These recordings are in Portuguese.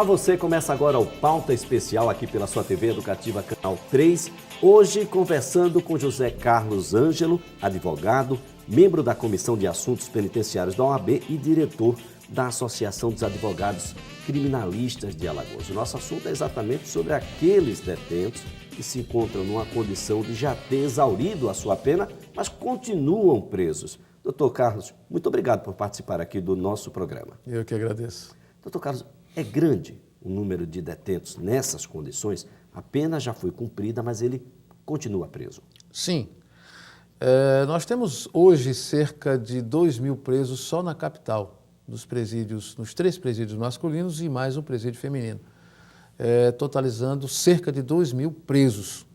Olá você, começa agora o Pauta Especial aqui pela sua TV Educativa Canal 3. Hoje conversando com José Carlos Ângelo, advogado, membro da Comissão de Assuntos Penitenciários da OAB e diretor da Associação dos Advogados Criminalistas de Alagoas. O nosso assunto é exatamente sobre aqueles detentos que se encontram numa condição de já ter exaurido a sua pena, mas continuam presos. Doutor Carlos, muito obrigado por participar aqui do nosso programa. Eu que agradeço. Doutor Carlos, é grande o número de detentos nessas condições? A pena já foi cumprida, mas ele continua preso. Sim. Nós temos hoje cerca de 2.000 presos só na capital, nos presídios, nos 3 presídios masculinos e mais um presídio feminino, totalizando cerca de 2.000 presos.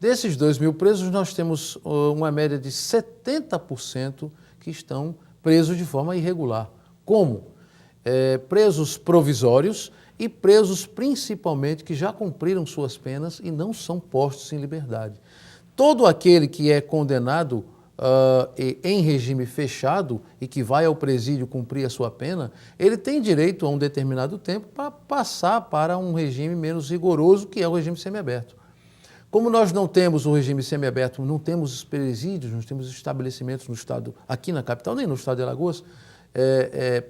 Desses 2.000 presos, nós temos uma média de 70% que estão presos de forma irregular. Como? Presos provisórios e presos principalmente que já cumpriram suas penas e não são postos em liberdade. Todo aquele que é condenado em regime fechado e que vai ao presídio cumprir a sua pena, ele tem direito a um determinado tempo para passar para um regime menos rigoroso, que é o regime semiaberto. Como nós não temos o regime semiaberto, não temos presídios, não temos estabelecimentos no estado, aqui na capital, nem no estado de Alagoas,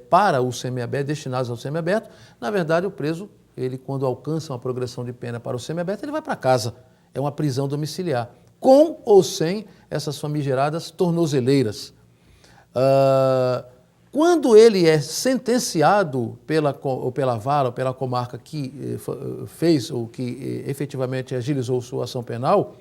para o semiaberto, destinados ao semiaberto, na verdade o preso, ele quando alcança uma progressão de pena para o semiaberto, ele vai para casa. É uma prisão domiciliar, com ou sem essas famigeradas tornozeleiras. Quando ele é sentenciado pela vara ou pela comarca que fez ou que efetivamente agilizou sua ação penal,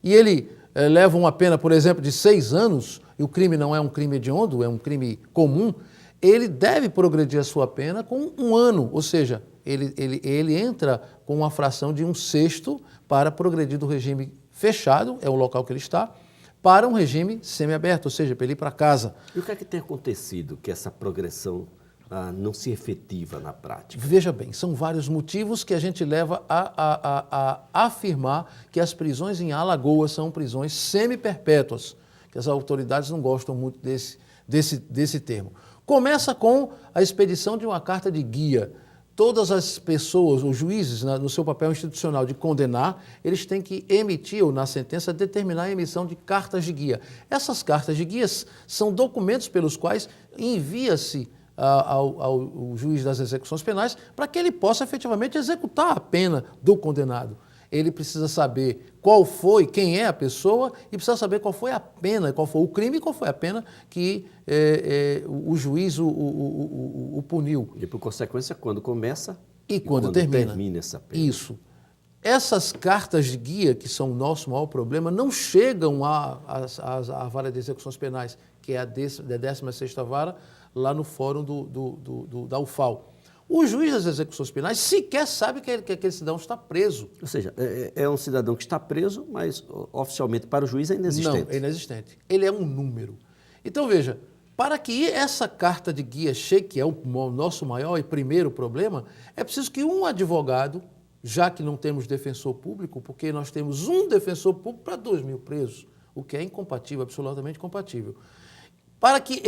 e ele leva uma pena, por exemplo, de 6 anos, e o crime não é um crime hediondo, é um crime comum, ele deve progredir a sua pena com 1 ano, ou seja, ele entra com uma fração de 1/6 para progredir do regime fechado, é o local que ele está, para um regime semiaberto, ou seja, para ele ir para casa. E o que é que tem acontecido que essa progressão não se efetiva na prática? Veja bem, são vários motivos que a gente leva a afirmar que as prisões em Alagoas são prisões semiperpétuas, que as autoridades não gostam muito desse termo. Começa com a expedição de uma carta de guia. Todas as pessoas, os juízes, no seu papel institucional de condenar, eles têm que emitir, ou na sentença, determinar a emissão de cartas de guia. Essas cartas de guias são documentos pelos quais envia-se ao juiz das execuções penais para que ele possa efetivamente executar a pena do condenado. Ele precisa saber quem é a pessoa e precisa saber qual foi a pena, qual foi o crime e qual foi a pena que o juiz o puniu. E por consequência, quando começa e quando termina essa pena. Isso. Essas cartas de guia, que são o nosso maior problema, não chegam à vara de execuções penais, que é a 16ª vara, lá no fórum da UFAL. O juiz das execuções penais sequer sabe que aquele cidadão está preso. Ou seja, é um cidadão que está preso, mas oficialmente para o juiz é inexistente. Não, é inexistente. Ele é um número. Então, veja, para que essa carta de guia chegue, que é o nosso maior e primeiro problema, é preciso que um advogado, já que não temos defensor público, porque nós temos um defensor público para 2.000 presos, o que é incompatível, absolutamente incompatível. Para que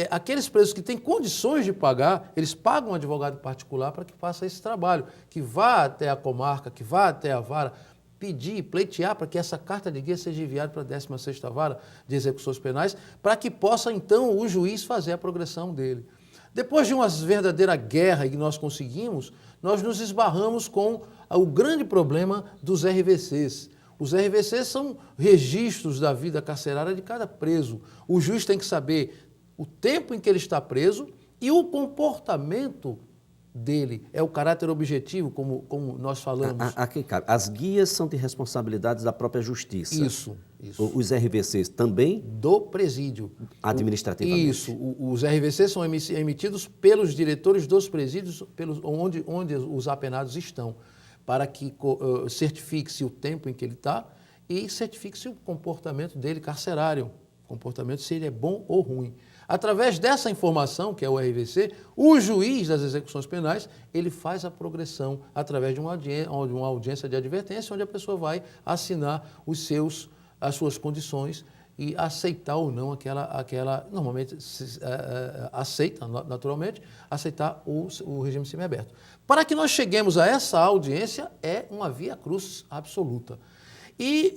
aqueles presos que têm condições de pagar, eles pagam um advogado particular para que faça esse trabalho, que vá até a comarca, que vá até a vara, pedir, pleitear para que essa carta de guia seja enviada para a 16ª vara de execuções penais, para que possa então o juiz fazer a progressão dele. Depois de uma verdadeira guerra que nós conseguimos, nós nos esbarramos com o grande problema dos RVCs. Os RVCs são registros da vida carcerária de cada preso. O juiz tem que saber o tempo em que ele está preso e o comportamento dele. É o caráter objetivo, como nós falamos. Aqui, cara, as guias são de responsabilidades da própria justiça. Isso. Os RVCs também? Do presídio. Administrativamente. Isso. Os RVCs são emitidos pelos diretores dos presídios onde os apenados estão, para que certifique-se o tempo em que ele está e certifique-se o comportamento dele carcerário, comportamento se ele é bom ou ruim. Através dessa informação, que é o RVC, o juiz das execuções penais, ele faz a progressão através de uma audiência de advertência, onde a pessoa vai assinar as suas condições e aceitar ou não normalmente aceita, naturalmente, aceitar o regime semiaberto. Para que nós cheguemos a essa audiência, é uma via crucis absoluta. E,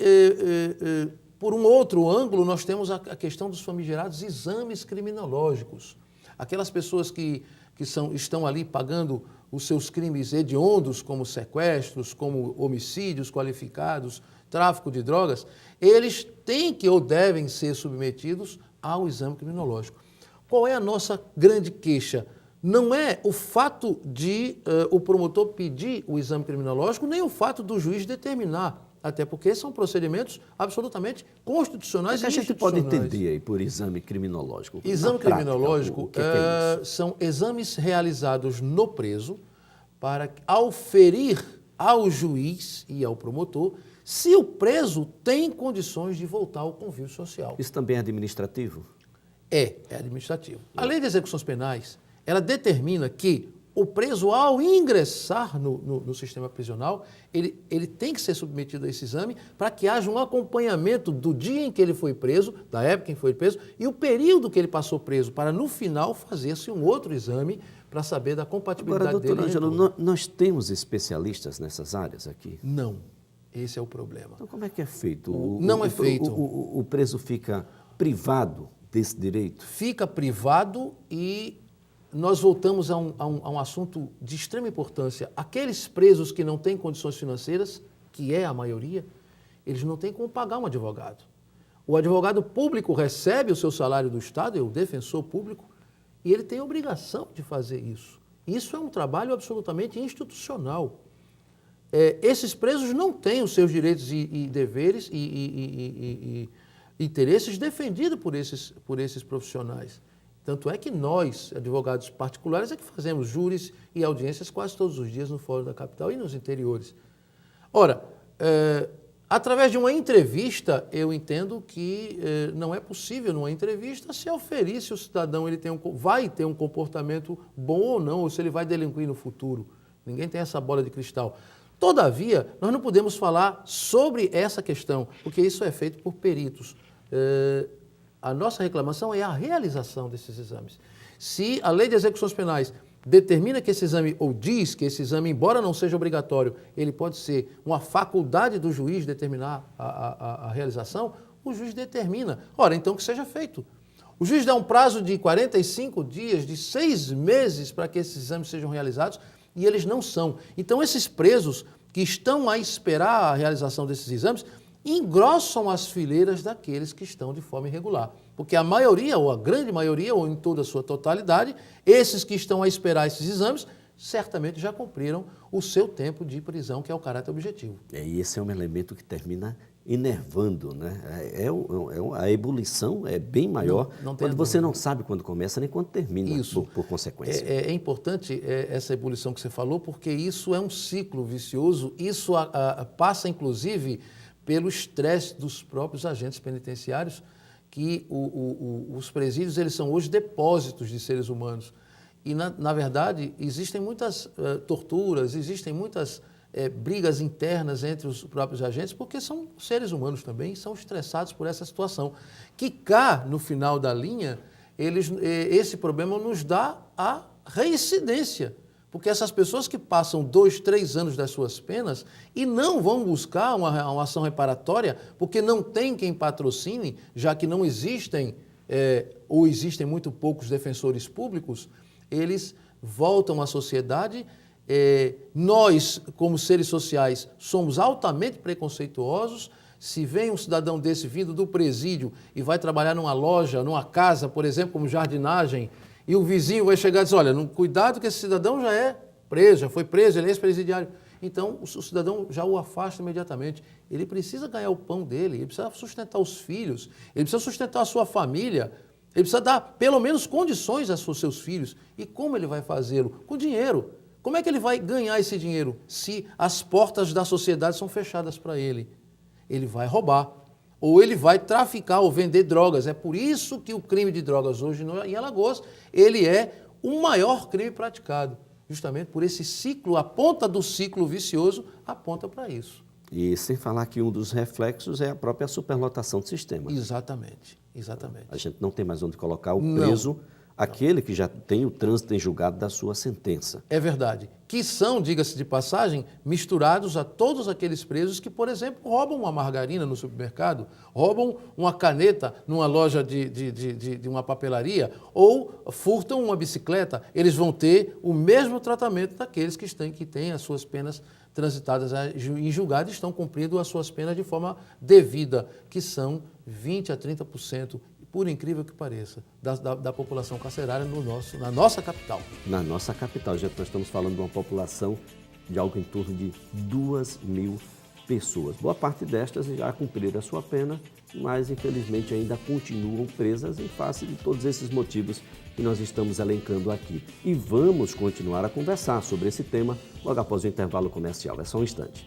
por um outro ângulo, nós temos a questão dos famigerados exames criminológicos. Aquelas pessoas que estão ali pagando os seus crimes hediondos, como sequestros, como homicídios qualificados, tráfico de drogas, eles têm que ou devem ser submetidos ao exame criminológico. Qual é a nossa grande queixa? Não é o fato de o promotor pedir o exame criminológico, nem o fato do juiz determinar, até porque são procedimentos absolutamente constitucionais e institucionais. A gente pode entender aí por exame criminológico? Exame criminológico o que é isso? São exames realizados no preso para auferir ao juiz e ao promotor se o preso tem condições de voltar ao convívio social. Isso também é administrativo? É administrativo. A lei de execuções penais, ela determina que o preso, ao ingressar no sistema prisional, ele tem que ser submetido a esse exame para que haja um acompanhamento do dia em que ele foi preso, da época em que foi preso, e o período que ele passou preso, para no final fazer-se um outro exame para saber da compatibilidade dele. Agora, doutor Ângelo, nós temos especialistas nessas áreas aqui? Não, esse é o problema. Então como é que é feito? Não é feito. O preso fica privado desse direito? Fica privado e nós voltamos a um assunto de extrema importância. Aqueles presos que não têm condições financeiras, que é a maioria, eles não têm como pagar um advogado. O advogado público recebe o seu salário do Estado, é o defensor público, e ele tem a obrigação de fazer isso. Isso é um trabalho absolutamente institucional. Esses presos não têm os seus direitos e deveres e interesses defendidos por esses profissionais. Tanto é que nós, advogados particulares, é que fazemos júris e audiências quase todos os dias no Fórum da Capital e nos interiores. Ora, através de uma entrevista, eu entendo que não é possível, numa entrevista, se auferir se o cidadão vai ter um comportamento bom ou não, ou se ele vai delinquir no futuro. Ninguém tem essa bola de cristal. Todavia, nós não podemos falar sobre essa questão, porque isso é feito por peritos. A nossa reclamação é a realização desses exames. Se a lei de execuções penais determina que esse exame, ou diz que esse exame, embora não seja obrigatório, ele pode ser uma faculdade do juiz determinar a realização, o juiz determina. Ora, então que seja feito. O juiz dá um prazo de 45 dias, de 6 meses para que esses exames sejam realizados e eles não são. Então esses presos que estão a esperar a realização desses exames engrossam as fileiras daqueles que estão de forma irregular. Porque a maioria, ou a grande maioria, ou em toda a sua totalidade, esses que estão a esperar esses exames, certamente já cumpriram o seu tempo de prisão, que é o caráter objetivo. E esse é um elemento que termina enervando, né? A ebulição é bem maior quando você não sabe quando começa nem quando termina, por consequência. É importante essa ebulição que você falou, porque isso é um ciclo vicioso, isso passa, inclusive, pelo estresse dos próprios agentes penitenciários, que os presídios eles são hoje depósitos de seres humanos. E, na verdade, existem muitas torturas, existem muitas brigas internas entre os próprios agentes, porque são seres humanos também e são estressados por essa situação. Que cá, no final da linha, esse problema nos dá a reincidência. Porque essas pessoas que passam 2, 3 anos das suas penas e não vão buscar uma ação reparatória, porque não tem quem patrocine, já que não existem, ou existem muito poucos defensores públicos, eles voltam à sociedade. Nós, como seres sociais, somos altamente preconceituosos. Se vem um cidadão desse vindo do presídio e vai trabalhar numa loja, numa casa, por exemplo, como jardinagem, e o vizinho vai chegar e dizer, olha, cuidado que esse cidadão já é preso, já foi preso, ele é ex-presidiário. Então, o cidadão já o afasta imediatamente. Ele precisa ganhar o pão dele, ele precisa sustentar os filhos, ele precisa sustentar a sua família, ele precisa dar, pelo menos, condições aos seus filhos. E como ele vai fazê-lo? Com dinheiro. Como é que ele vai ganhar esse dinheiro se as portas da sociedade são fechadas para ele? Ele vai roubar. Ou ele vai traficar ou vender drogas. É por isso que o crime de drogas hoje em Alagoas, ele é o maior crime praticado. Justamente por esse ciclo, a ponta do ciclo vicioso aponta para isso. E sem falar que um dos reflexos é a própria superlotação do sistema. Exatamente, exatamente. A gente não tem mais onde colocar o Não. preso, aquele que já tem o trânsito em julgado da sua sentença. É verdade. Que são, diga-se de passagem, misturados a todos aqueles presos que, por exemplo, roubam uma margarina no supermercado, roubam uma caneta numa loja de uma papelaria ou furtam uma bicicleta. Eles vão ter o mesmo tratamento daqueles que têm as suas penas transitadas em julgado e estão cumprindo as suas penas de forma devida, que são 20% a 30%. Por incrível que pareça, da população carcerária na nossa capital. Na nossa capital, gente, nós estamos falando de uma população de algo em torno de 2.000 pessoas. Boa parte destas já cumpriram a sua pena, mas infelizmente ainda continuam presas em face de todos esses motivos que nós estamos elencando aqui. E vamos continuar a conversar sobre esse tema logo após o intervalo comercial. É só um instante.